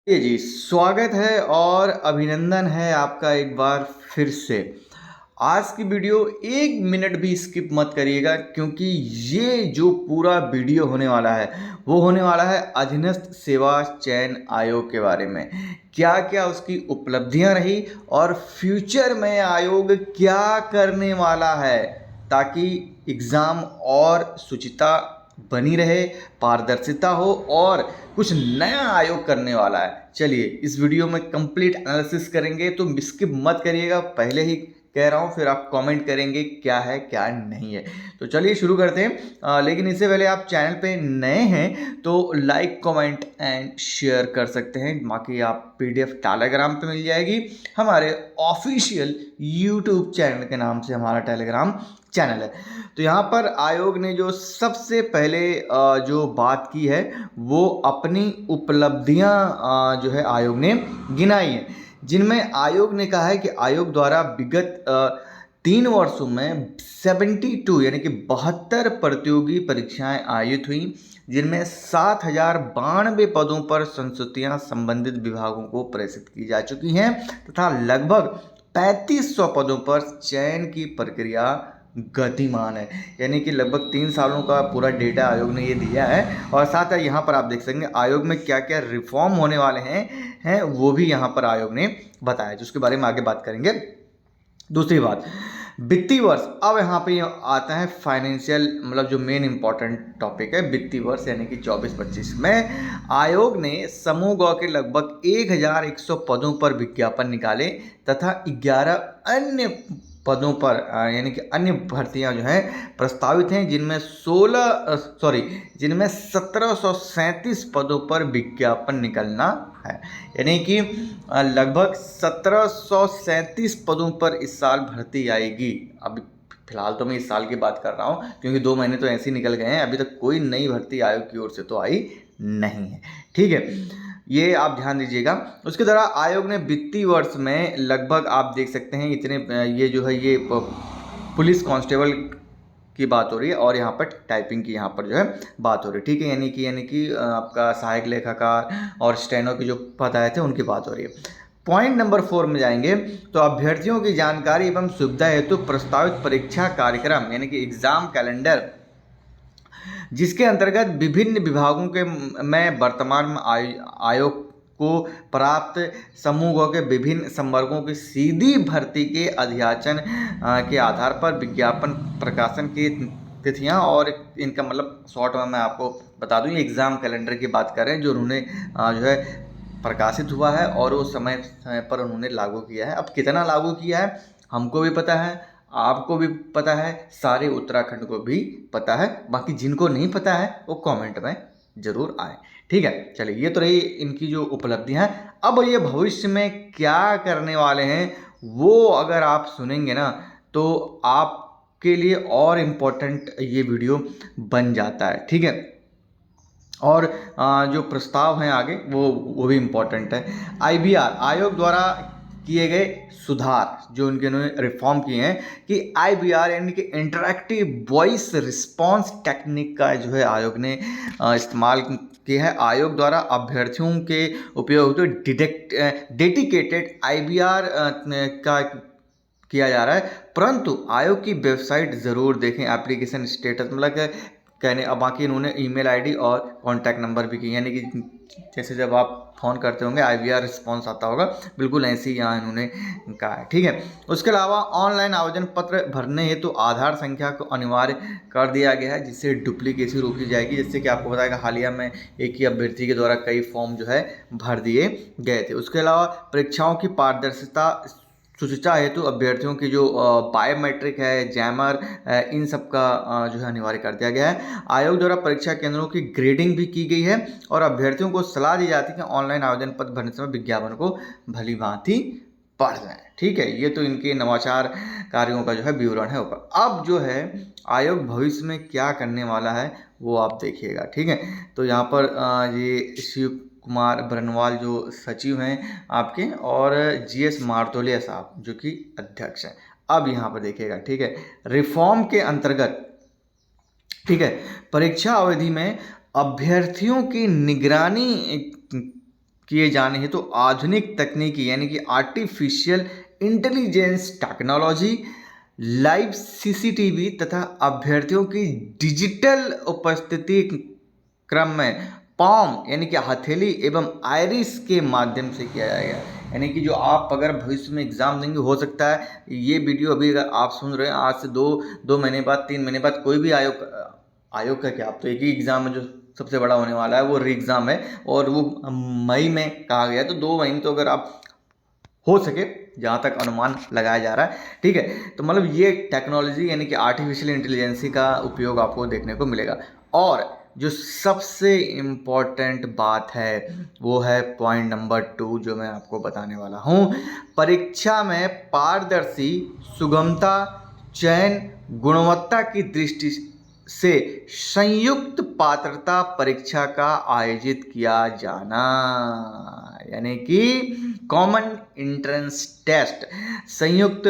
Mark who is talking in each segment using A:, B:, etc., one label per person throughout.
A: जी, स्वागत है और अभिनंदन है आपका एक बार फिर से। आज की वीडियो 1 मिनट भी स्किप मत करिएगा, क्योंकि ये जो पूरा वीडियो होने वाला है वो होने वाला है अधीनस्थ सेवा चयन आयोग के बारे में। क्या क्या उसकी उपलब्धियां रही और फ्यूचर में आयोग क्या करने वाला है, ताकि एग्ज़ाम और शुचिता बनी रहे, पारदर्शिता हो और कुछ नया आयोग करने वाला है। चलिए इस वीडियो में कंप्लीट एनालिसिस करेंगे, तो स्किप मत करिएगा, पहले ही कह रहा हूँ, फिर आप कमेंट करेंगे क्या है क्या नहीं है। तो चलिए शुरू करते हैं। लेकिन इससे पहले आप चैनल पे नए हैं तो लाइक कमेंट एंड शेयर कर सकते हैं। बाकी आप PDF टेलीग्राम पे मिल जाएगी, हमारे ऑफिशियल यूट्यूब चैनल के नाम से हमारा टेलीग्राम चैनल है। तो यहाँ पर आयोग ने जो सबसे पहले जो बात की है वो अपनी उपलब्धियां जो है आयोग ने गिनाई है, जिनमें आयोग ने कहा है कि आयोग द्वारा विगत 3 वर्षों में 72 यानी कि 72 प्रतियोगी परीक्षाएं आयोजित हुई, जिनमें 7092 पदों पर संस्तुतियां संबंधित विभागों को प्रेषित की जा चुकी हैं तथा लगभग 3500 पदों पर चयन की प्रक्रिया गतिमान है। यानी कि लगभग 3 सालों का पूरा डेटा आयोग ने ये दिया है। और साथ ही यहाँ पर आप देख सकेंगे आयोग में क्या क्या रिफॉर्म होने वाले हैं वो भी यहाँ पर आयोग ने बताया, जिसके बारे में आगे बात करेंगे। दूसरी बात, वित्तीय वर्ष। अब यहाँ पे आता है फाइनेंशियल, मतलब जो मेन इंपॉर्टेंट टॉपिक है वित्तीय वर्ष, यानी कि 24-25 में आयोग ने समूह ग के लगभग 1100 पदों पर विज्ञापन निकाले तथा 11 अन्य पदों पर यानी कि अन्य भर्तियां जो हैं प्रस्तावित हैं, जिनमें 1737 पदों पर विज्ञापन निकलना है। यानी कि लगभग 1737 पदों पर इस साल भर्ती आएगी। अभी फिलहाल तो मैं इस साल की बात कर रहा हूँ, क्योंकि 2 महीने तो ऐसे ही निकल गए हैं, अभी तक कोई नई भर्ती आयोग की ओर से तो आई नहीं है। ठीक है, ये आप ध्यान दीजिएगा। उसके द्वारा आयोग ने वित्तीय वर्ष में लगभग आप देख सकते हैं इतने, ये जो है ये पुलिस कांस्टेबल की बात हो रही है और यहाँ पर टाइपिंग की यहाँ पर जो है बात हो रही है। ठीक है, यानी कि आपका सहायक लेखाकार और स्टेनो की जो पद आए थे उनकी बात हो रही है। पॉइंट नंबर 4 में जाएंगे तो अभ्यर्थियों की जानकारी एवं सुविधा हेतु प्रस्तावित परीक्षा कार्यक्रम यानी कि एग्जाम कैलेंडर, जिसके अंतर्गत विभिन्न विभागों के में वर्तमान में आयोग को प्राप्त समूहों के विभिन्न संवर्गों की सीधी भर्ती के अध्याचन के आधार पर विज्ञापन प्रकाशन की तिथियां और इनका मतलब शॉर्ट में मैं आपको बता दूं, ये एग्ज़ाम कैलेंडर की बात कर रहे हैं जो उन्होंने जो है प्रकाशित हुआ है और वो समय समय पर उन्होंने लागू किया है। अब कितना लागू किया है हमको भी पता है, आपको भी पता है, सारे उत्तराखंड को भी पता है। बाकी जिनको नहीं पता है वो कमेंट में ज़रूर आए। ठीक है, चलिए ये तो रही इनकी जो उपलब्धियां हैं। अब ये भविष्य में क्या करने वाले हैं वो अगर आप सुनेंगे ना तो आपके लिए और इम्पोर्टेंट ये वीडियो बन जाता है। ठीक है, और जो प्रस्ताव हैं आगे वो भी इम्पोर्टेंट है। IBR आयोग द्वारा किए गए सुधार जो उन्होंने रिफॉर्म किए हैं कि IBR यानी कि इंटरैक्टिव वॉइस रिस्पॉन्स टेक्निक का जो है आयोग ने इस्तेमाल किया है। आयोग द्वारा अभ्यर्थियों के उपयोग तो डेडिकेटेड IBR का किया जा रहा है, परंतु आयोग की वेबसाइट ज़रूर देखें। एप्लीकेशन स्टेटस मतलब कहने, अब बाकी इन्होंने ईमेल आईडी और कॉन्टैक्ट नंबर भी की, यानी कि जैसे जब आप फ़ोन करते होंगे IBR रिस्पॉन्स आता होगा, बिल्कुल ऐसे ही यहाँ इन्होंने कहा है। ठीक है, उसके अलावा ऑनलाइन आवेदन पत्र भरने हेतु तो आधार संख्या को अनिवार्य कर दिया गया है, जिससे डुप्लीकेसी रोकी जाएगी। जैसे कि आपको बताया हालिया में एक ही अभ्यर्थी के द्वारा कई फॉर्म जो है भर दिए गए थे। उसके अलावा परीक्षाओं की पारदर्शिता शुचिता हेतु अभ्यर्थियों की जो बायोमेट्रिक है, जैमर, इन सब का जो है अनिवार्य कर दिया गया है। आयोग द्वारा परीक्षा केंद्रों की ग्रेडिंग भी की गई है और अभ्यर्थियों को सलाह दी जाती है कि ऑनलाइन आवेदन पत्र भरने समय विज्ञापन को भली भांति पढ़ लें। ठीक है, ये तो इनके नवाचार कार्यों का जो है विवरण है ऊपर। अब जो है आयोग भविष्य में क्या करने वाला है वो आप देखिएगा। ठीक है, तो यहाँ पर ये शिव कुमार बरनवाल जो सचिव हैं आपके, और GS मारतोलिया साहब जो कि अध्यक्ष हैं। अब यहाँ पर देखिएगा। ठीक है, रिफॉर्म के अंतर्गत, ठीक है, परीक्षा अवधि में अभ्यर्थियों की निगरानी किए जाने हेतु तो आधुनिक तकनीकी यानी कि artificial intelligence technology, live CCTV तथा अभ्यर्थियों की डिजिटल उपस्थिति क्रम में पाम यानी कि हथेली एवं आइरिस के माध्यम से किया जाएगा। यानी कि जो आप अगर भविष्य में एग्जाम देंगे, हो सकता है ये वीडियो अभी अगर आप सुन रहे हैं आज से दो महीने बाद, 3 महीने बाद, कोई भी आयोग का क्या, आप तो एक ही एग्जाम है जो सबसे बड़ा होने वाला है, वो री एग्ज़ाम है और वो मई में कहा गया है। तो 2 महीने तो अगर आप हो सके, जहाँ तक अनुमान लगाया जा रहा है, ठीक है, तो मतलब ये टेक्नोलॉजी यानी कि आर्टिफिशियल इंटेलिजेंसी का उपयोग आपको देखने को मिलेगा। और जो सबसे इम्पॉर्टेंट बात है वो है पॉइंट नंबर 2 जो मैं आपको बताने वाला हूँ। परीक्षा में पारदर्शी, सुगमता, चयन, गुणवत्ता की दृष्टि से संयुक्त पात्रता परीक्षा का आयोजित किया जाना, यानी कि कॉमन एंट्रेंस टेस्ट, संयुक्त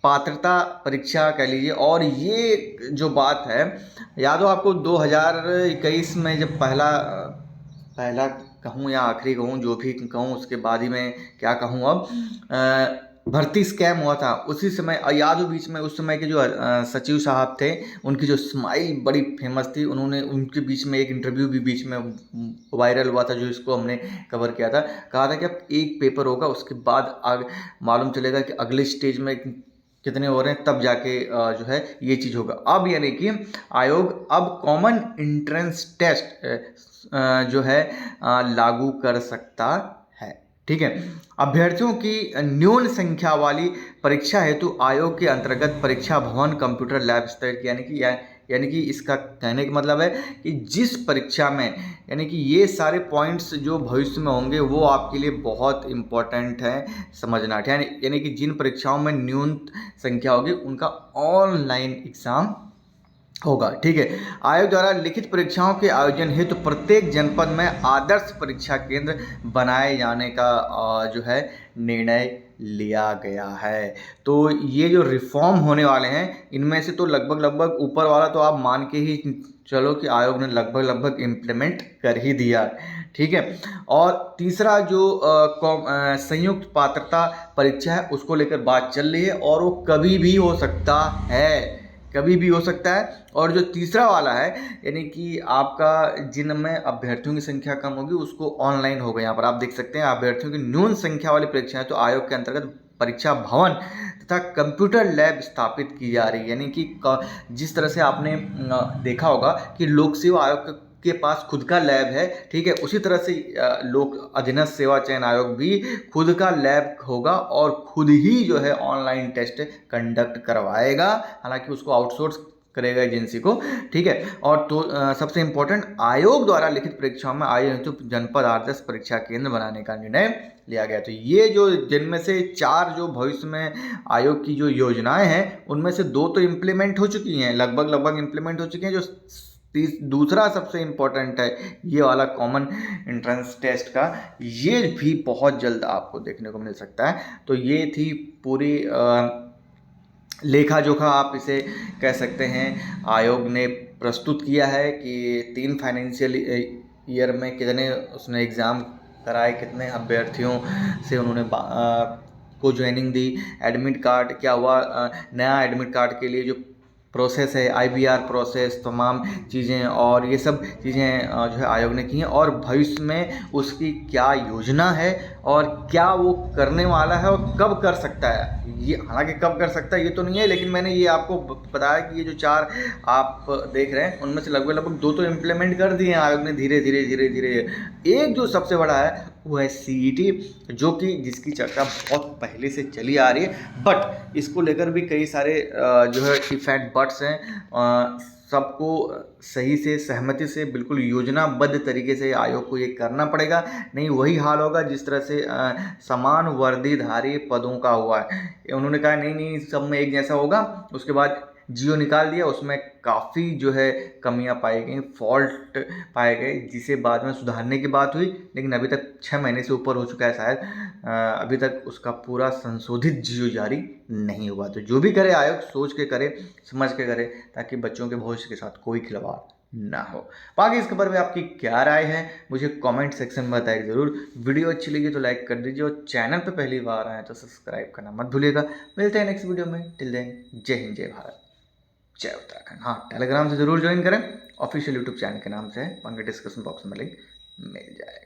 A: पात्रता परीक्षा कह लीजिए। और ये जो बात है, याद हो आपको 2021 में जब पहला कहूँ या आखिरी कहूँ, जो भी कहूँ उसके बाद ही मैं क्या कहूँ अब, भर्ती स्कैम हुआ था उसी समय, याद हो बीच में उस समय के जो सचिव साहब थे, उनकी जो स्माइल बड़ी फेमस थी, उन्होंने उनके बीच में एक इंटरव्यू भी बीच में वायरल हुआ था, जो इसको हमने कवर किया था। कहा था कि अब एक पेपर होगा, उसके बाद मालूम चलेगा कि अगले स्टेज में कितने हो रहे हैं, तब जाके जो है ये चीज़ होगा। अब यानी कि आयोग अब कॉमन एंट्रेंस टेस्ट जो है लागू कर सकता है, ठीक है। अभ्यर्थियों की न्यून संख्या वाली परीक्षा हेतु आयोग के अंतर्गत परीक्षा भवन, कंप्यूटर लैब स्तर की, यानी कि इसका कहने का मतलब है कि जिस परीक्षा में, यानी कि ये सारे पॉइंट्स जो भविष्य में होंगे वो आपके लिए बहुत इम्पोर्टेंट है समझना, यानी कि जिन परीक्षाओं में न्यून संख्या होगी उनका ऑनलाइन एग्ज़ाम होगा, ठीक है। आयोग द्वारा लिखित परीक्षाओं के आयोजन हेतु तो प्रत्येक जनपद में आदर्श परीक्षा केंद्र बनाए जाने का जो है निर्णय लिया गया है। तो ये जो रिफॉर्म होने वाले हैं, इनमें से तो लगभग ऊपर वाला तो आप मान के ही चलो कि आयोग ने लगभग इम्प्लीमेंट कर ही दिया, ठीक है। और तीसरा जो संयुक्त पात्रता परीक्षा है उसको लेकर बात चल रही है, और वो कभी भी हो सकता है, कभी भी हो सकता है। और जो तीसरा वाला है, यानी कि आपका जिनमें अभ्यर्थियों की संख्या कम होगी उसको ऑनलाइन होगा। यहाँ पर आप देख सकते हैं अभ्यर्थियों की न्यून संख्या वाली परीक्षाएं तो आयोग के अंतर्गत परीक्षा भवन तथा कंप्यूटर लैब स्थापित की जा रही है। यानी कि जिस तरह से आपने देखा होगा कि लोक सेवा आयोग के पास खुद का लैब है, ठीक है, उसी तरह से लोक अधीनस्थ सेवा चयन आयोग भी खुद का लैब होगा और खुद ही जो है ऑनलाइन टेस्ट कंडक्ट करवाएगा, हालांकि उसको आउटसोर्स करेगा एजेंसी को, ठीक है। और तो सबसे इम्पोर्टेंट, आयोग द्वारा लिखित परीक्षाओं में आयोजित जनपद आदर्श परीक्षा केंद्र बनाने का निर्णय लिया गया। तो ये जो जिनमें से 4 जो भविष्य में आयोग की जो योजनाएं हैं, उनमें से 2 तो इम्प्लीमेंट हो चुकी हैं, लगभग इम्प्लीमेंट हो चुकी हैं। जो दूसरा सबसे इम्पोर्टेंट है ये वाला कॉमन एंट्रेंस टेस्ट का, ये भी बहुत जल्द आपको देखने को मिल सकता है। तो ये थी पूरी लेखा जोखा आप इसे कह सकते हैं, आयोग ने प्रस्तुत किया है कि 3 फाइनेंशियल ईयर में कितने उसने एग्ज़ाम कराए, कितने अभ्यर्थियों से उन्होंने को ज्वाइनिंग दी, एडमिट कार्ड क्या हुआ, नया एडमिट कार्ड के लिए जो प्रोसेस है, IBR प्रोसेस, तमाम चीज़ें, और ये सब चीज़ें जो है आयोग ने की हैं। और भविष्य में उसकी क्या योजना है और क्या वो करने वाला है और कब कर सकता है, ये हालांकि कब कर सकता है ये तो नहीं है, लेकिन मैंने ये आपको बताया कि ये जो 4 आप देख रहे हैं उनमें से लगभग 2 तो इम्प्लीमेंट कर दिए हैं आयोग ने धीरे धीरे। एक जो सबसे बड़ा है वो है CET, जो कि जिसकी चर्चा बहुत पहले से चली आ रही है, बट इसको लेकर भी कई सारे जो है इफ एंड बट्स हैं। सबको सही से सहमति से बिल्कुल योजनाबद्ध तरीके से आयोग को ये करना पड़ेगा, नहीं वही हाल होगा जिस तरह से समान वर्दीधारी पदों का हुआ है। उन्होंने कहा नहीं सब में एक जैसा होगा, उसके बाद जियो निकाल दिया, उसमें काफ़ी जो है कमियां पाई गई, फॉल्ट पाए गए, जिसे बाद में सुधारने की बात हुई, लेकिन अभी तक 6 महीने से ऊपर हो चुका है शायद, अभी तक उसका पूरा संशोधित जियो जारी नहीं हुआ। तो जो भी करे आयोग सोच के करे, समझ के करे, ताकि बच्चों के भविष्य के साथ कोई खिलवाड़ ना हो। बाकी इस खबर में आपकी क्या राय है मुझे कमेंट सेक्शन में बताइए ज़रूर। वीडियो अच्छी लगी तो लाइक कर दीजिए और चैनल पे पहली बार आए तो सब्सक्राइब करना मत भूलिएगा। मिलते हैं नेक्स्ट वीडियो में। टिल देन जय हिंद जय भारत जय उत्तराखंड। हाँ, टेलीग्राम से ज़रूर ज्वाइन करें, ऑफिशियल यूट्यूब चैनल के नाम से है, वहाँ के डिस्क्रिप्शन बॉक्स में लिंक मिल जाएगा।